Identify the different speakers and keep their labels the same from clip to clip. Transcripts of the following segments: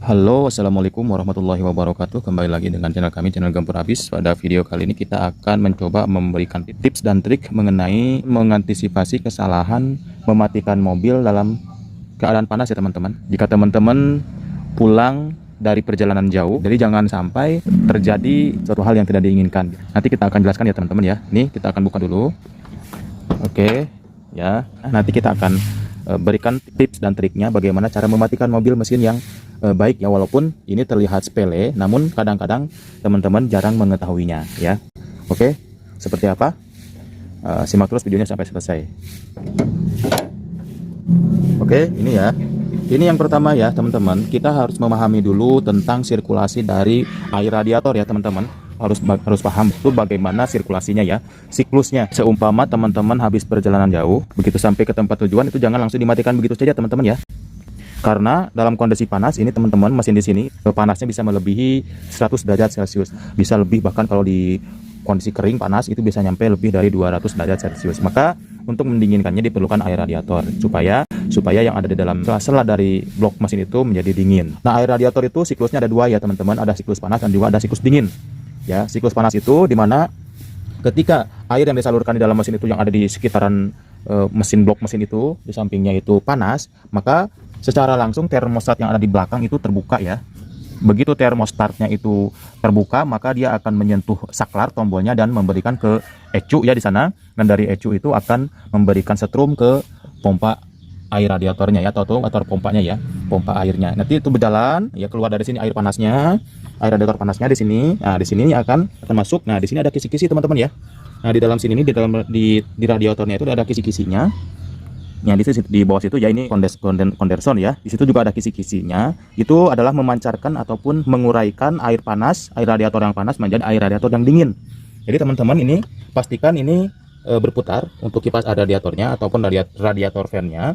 Speaker 1: Halo, assalamualaikum warahmatullahi wabarakatuh. Kembali lagi dengan channel kami, channel Gempur Habis. Pada video kali ini kita akan mencoba memberikan tips dan trik mengenai mengantisipasi kesalahan mematikan mobil dalam keadaan panas ya teman-teman. Jika teman-teman pulang dari perjalanan jauh, jadi jangan sampai terjadi suatu hal yang tidak diinginkan. Nanti kita akan jelaskan ya teman-teman ya. Nih kita akan buka dulu. Oke, ya. Nanti kita akan berikan tips dan triknya bagaimana cara mematikan mobil mesin yang baik ya, walaupun ini terlihat sepele, namun kadang-kadang teman-teman jarang mengetahuinya ya. Oke, seperti apa? Simak terus videonya sampai selesai. Oke, ini ya. Ini yang pertama ya teman-teman, kita harus memahami dulu tentang sirkulasi dari air radiator ya teman-teman. Harus paham itu bagaimana sirkulasinya ya, siklusnya. Seumpama teman-teman habis perjalanan jauh, begitu sampai ke tempat tujuan itu jangan langsung dimatikan begitu saja teman-teman ya. Karena dalam kondisi panas ini teman-teman, mesin di sini panasnya bisa melebihi 100 derajat Celcius. Bisa lebih, bahkan kalau di kondisi kering panas itu bisa nyampe lebih dari 200 derajat Celcius. Maka untuk mendinginkannya diperlukan air radiator supaya yang ada di dalam sela-sela dari blok mesin itu menjadi dingin. Nah, air radiator itu siklusnya ada dua ya teman-teman, ada siklus panas dan juga ada siklus dingin. Ya, siklus panas itu dimana ketika air yang disalurkan di dalam mesin itu yang ada di sekitaran mesin, blok mesin itu di sampingnya itu panas, maka secara langsung termostat yang ada di belakang itu terbuka ya. Begitu termostatnya itu terbuka, maka dia akan menyentuh saklar tombolnya dan memberikan ke ecu ya di sana, dan dari ecu itu akan memberikan setrum ke pompa air radiatornya ya, atau pompanya ya, pompa airnya. Nanti itu berjalan ya, keluar dari sini air panasnya, air radiator panasnya di sini. Nah, di sini akan masuk. Nah, di sini ada kisi-kisi teman-teman ya. Nah, di dalam sini nih, di radiatornya itu ada kisi-kisinya. Yang di bawah situ ya, ini kondenser ya. Di situ juga ada kisi-kisinya. Itu adalah memancarkan ataupun menguraikan air panas, air radiator yang panas menjadi air radiator yang dingin. Jadi teman-teman ini pastikan ini berputar untuk kipas air radiatornya ataupun radiator fan-nya.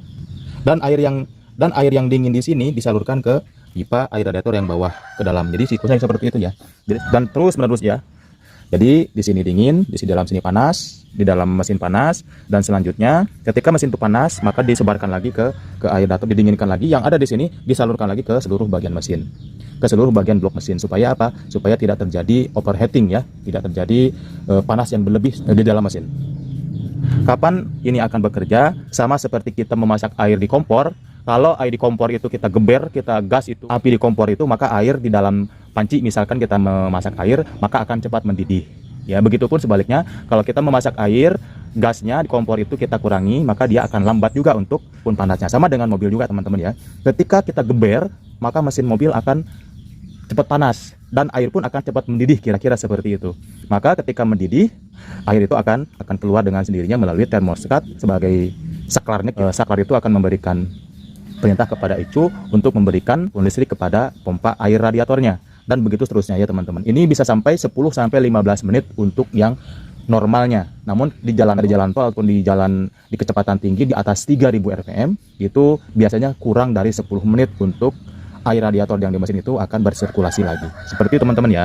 Speaker 1: Dan air yang dingin di sini disalurkan ke pipa air radiator yang bawah ke dalam. Jadi siklusnya seperti itu ya. Dan terus menerus ya. Jadi di sini dingin, di dalam sini panas, di dalam mesin panas, dan selanjutnya ketika mesin itu panas maka disebarkan lagi ke air radiator, didinginkan lagi, yang ada di sini disalurkan lagi ke seluruh bagian mesin, ke seluruh bagian blok mesin. Supaya apa? Supaya tidak terjadi overheating ya, tidak terjadi panas yang berlebih di dalam mesin. Kapan ini akan bekerja? Sama seperti kita memasak air di kompor. Kalau air di kompor itu kita geber, kita gas itu api di kompor itu, maka air di dalam panci misalkan kita memasak air, maka akan cepat mendidih. Ya, begitupun sebaliknya, kalau kita memasak air, gasnya di kompor itu kita kurangi, maka dia akan lambat juga untuk pun panasnya. Sama dengan mobil juga teman-teman ya. Ketika kita geber, maka mesin mobil akan cepat panas dan air pun akan cepat mendidih, kira-kira seperti itu. Maka ketika mendidih, air itu akan keluar dengan sendirinya melalui termostat sebagai saklarnya. Saklar itu akan memberikan perintah kepada ecu untuk memberikan listrik kepada pompa air radiatornya, dan begitu seterusnya ya teman-teman. Ini bisa sampai 10-15 menit untuk yang normalnya. Namun di jalan tol ataupun di jalan di kecepatan tinggi di atas 3000 rpm itu biasanya kurang dari 10 menit untuk air radiator yang di mesin itu akan bersirkulasi lagi. Seperti itu teman-teman ya.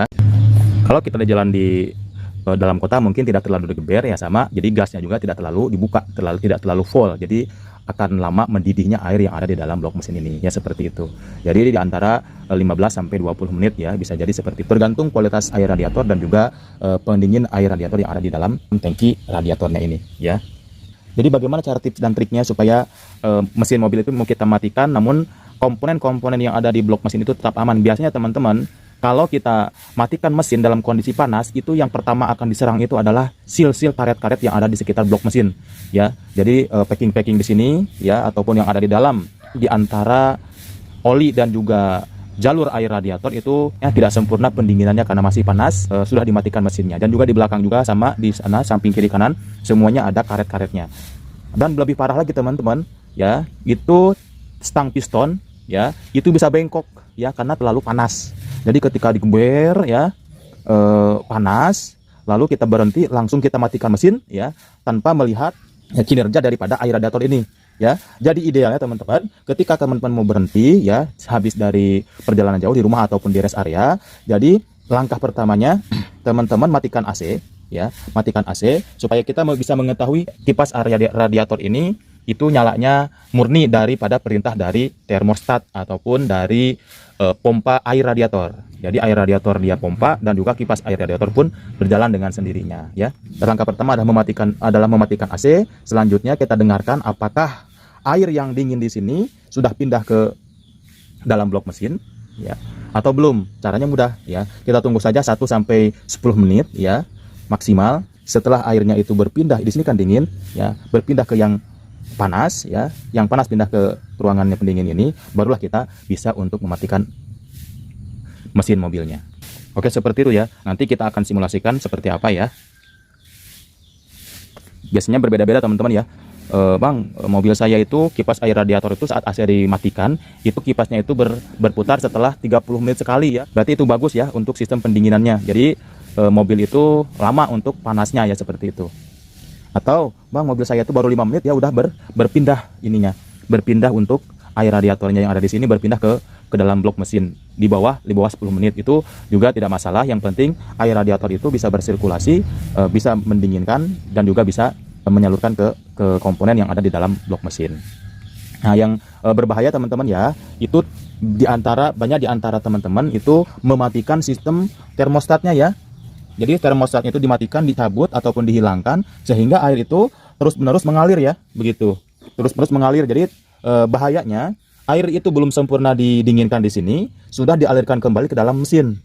Speaker 1: Kalau kita di jalan di dalam kota mungkin tidak terlalu digeber ya, sama. Jadi gasnya juga tidak terlalu dibuka, tidak terlalu full. Jadi akan lama mendidihnya air yang ada di dalam blok mesin ini ya, seperti itu. Jadi di antara 15-20 menit ya, bisa jadi seperti itu. Tergantung kualitas air radiator dan juga pendingin air radiator yang ada di dalam tangki radiatornya ini ya. Jadi bagaimana cara tips dan triknya supaya mesin mobil itu mau kita matikan namun komponen-komponen yang ada di blok mesin itu tetap aman. Biasanya teman-teman, kalau kita matikan mesin dalam kondisi panas, itu yang pertama akan diserang itu adalah sil-sil karet-karet yang ada di sekitar blok mesin ya. Jadi packing-packing di sini ya, ataupun yang ada di dalam di antara oli dan juga jalur air radiator itu ya, tidak sempurna pendinginannya karena masih panas, sudah dimatikan mesinnya. Dan juga di belakang juga sama, di sana samping kiri kanan semuanya ada karet-karetnya. Dan lebih parah lagi teman-teman ya, itu stang piston ya, itu bisa bengkok ya karena terlalu panas. Jadi ketika digeber ya panas, lalu kita berhenti, langsung kita matikan mesin ya, tanpa melihat ya, kinerja daripada air radiator ini ya. Jadi idealnya teman-teman, ketika teman-teman mau berhenti ya, habis dari perjalanan jauh di rumah ataupun di rest area, jadi langkah pertamanya teman-teman matikan AC ya, matikan AC supaya kita bisa mengetahui kipas area radiator ini itu nyalanya murni daripada perintah dari termostat ataupun dari pompa air radiator. Jadi air radiator dia pompa dan juga kipas air radiator pun berjalan dengan sendirinya ya. Langkah pertama adalah mematikan AC. Selanjutnya kita dengarkan apakah air yang dingin di sini sudah pindah ke dalam blok mesin ya atau belum. Caranya mudah ya. Kita tunggu saja 1 sampai 10 menit ya maksimal. Setelah airnya itu berpindah, di sini kan dingin ya, berpindah ke yang panas ya. Yang panas pindah ke ruangannya pendingin ini, barulah kita bisa untuk mematikan mesin mobilnya. Oke, seperti itu ya. Nanti kita akan simulasikan seperti apa ya. Biasanya berbeda-beda teman-teman ya. Bang, mobil saya itu kipas air radiator itu saat AC dimatikan, itu kipasnya itu berputar setelah 30 menit sekali ya. Berarti itu bagus ya untuk sistem pendinginannya. Jadi mobil itu lama untuk panasnya ya, seperti itu. Atau bang, mobil saya itu baru 5 menit ya udah berpindah ininya. Berpindah untuk air radiatornya yang ada di sini berpindah ke dalam blok mesin di bawah 10 menit, itu juga tidak masalah. Yang penting air radiator itu bisa bersirkulasi, bisa mendinginkan dan juga bisa menyalurkan ke komponen yang ada di dalam blok mesin. Nah, yang berbahaya teman-teman ya, itu banyak di antara teman-teman itu mematikan sistem termostatnya ya. Jadi termostatnya itu dimatikan, dicabut ataupun dihilangkan sehingga air itu terus-menerus mengalir ya, begitu. Terus-menerus mengalir. Jadi bahayanya air itu belum sempurna didinginkan di sini, sudah dialirkan kembali ke dalam mesin.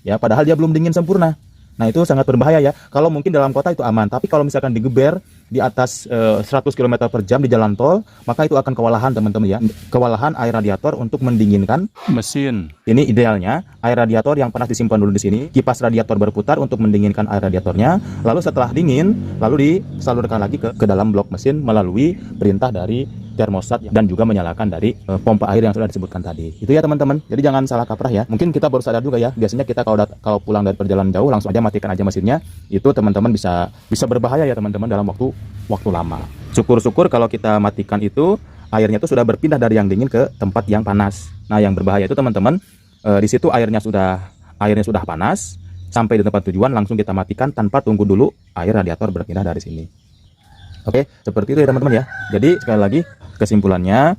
Speaker 1: Ya, padahal dia belum dingin sempurna. Nah, itu sangat berbahaya ya. Kalau mungkin dalam kota itu aman, tapi kalau misalkan digeber di atas 100 km per jam di jalan tol, maka itu akan kewalahan teman-teman ya. Kewalahan air radiator untuk mendinginkan mesin. Ini idealnya air radiator yang panas disimpan dulu di sini, kipas radiator berputar untuk mendinginkan air radiatornya, lalu setelah dingin, lalu disalurkan lagi ke dalam blok mesin melalui perintah dari termostat dan juga menyalakan dari pompa air yang sudah disebutkan tadi. Itu ya teman-teman. Jadi jangan salah kaprah ya. Mungkin kita baru sadar juga ya. Biasanya kita kalau pulang dari perjalanan jauh langsung aja matikan aja mesinnya. Itu teman-teman bisa berbahaya ya teman-teman dalam waktu lama. Syukur-syukur kalau kita matikan itu airnya itu sudah berpindah dari yang dingin ke tempat yang panas. Nah, yang berbahaya itu teman-teman di situ airnya sudah panas, sampai di tempat tujuan langsung kita matikan tanpa tunggu dulu air radiator berpindah dari sini. Oke, seperti itu ya teman-teman ya. Jadi sekali lagi kesimpulannya,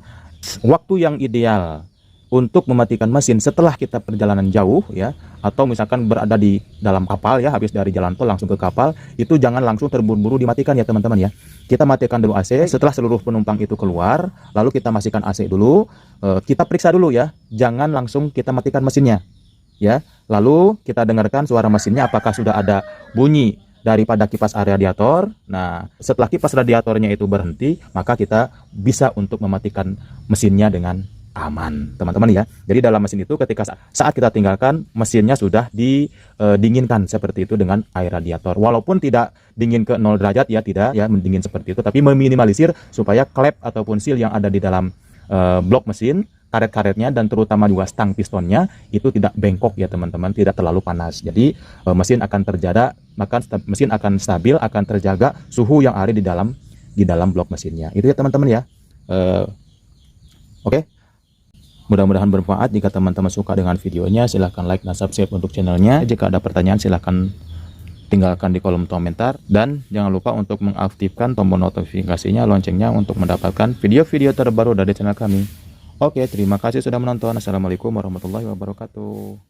Speaker 1: waktu yang ideal untuk mematikan mesin setelah kita perjalanan jauh ya, atau misalkan berada di dalam kapal ya, habis dari jalan tol langsung ke kapal, itu jangan langsung terburu-buru dimatikan ya teman-teman ya. Kita matikan dulu AC, setelah seluruh penumpang itu keluar, lalu kita matikan AC dulu, kita periksa dulu ya, jangan langsung kita matikan mesinnya ya. Lalu kita dengarkan suara mesinnya apakah sudah ada bunyi daripada kipas air radiator. Nah, setelah kipas radiatornya itu berhenti, maka kita bisa untuk mematikan mesinnya dengan aman, teman-teman ya. Jadi dalam mesin itu ketika saat kita tinggalkan, mesinnya sudah didinginkan seperti itu dengan air radiator. Walaupun tidak dingin ke 0 derajat ya, tidak ya mendingin seperti itu, tapi meminimalisir supaya klep ataupun seal yang ada di dalam blok mesin, karet-karetnya dan terutama juga stang pistonnya itu tidak bengkok ya teman-teman, tidak terlalu panas. Jadi mesin akan terjaga, maka mesin akan stabil, akan terjaga suhu yang ada di dalam blok mesinnya. Itu ya teman-teman ya. Oke. Mudah-mudahan bermanfaat. Jika teman-teman suka dengan videonya, silahkan like dan subscribe untuk channelnya. Jika ada pertanyaan silahkan tinggalkan di kolom komentar, dan jangan lupa untuk mengaktifkan tombol notifikasinya, loncengnya untuk mendapatkan video-video terbaru dari channel kami. Oke, terima kasih sudah menonton. Assalamualaikum warahmatullahi wabarakatuh.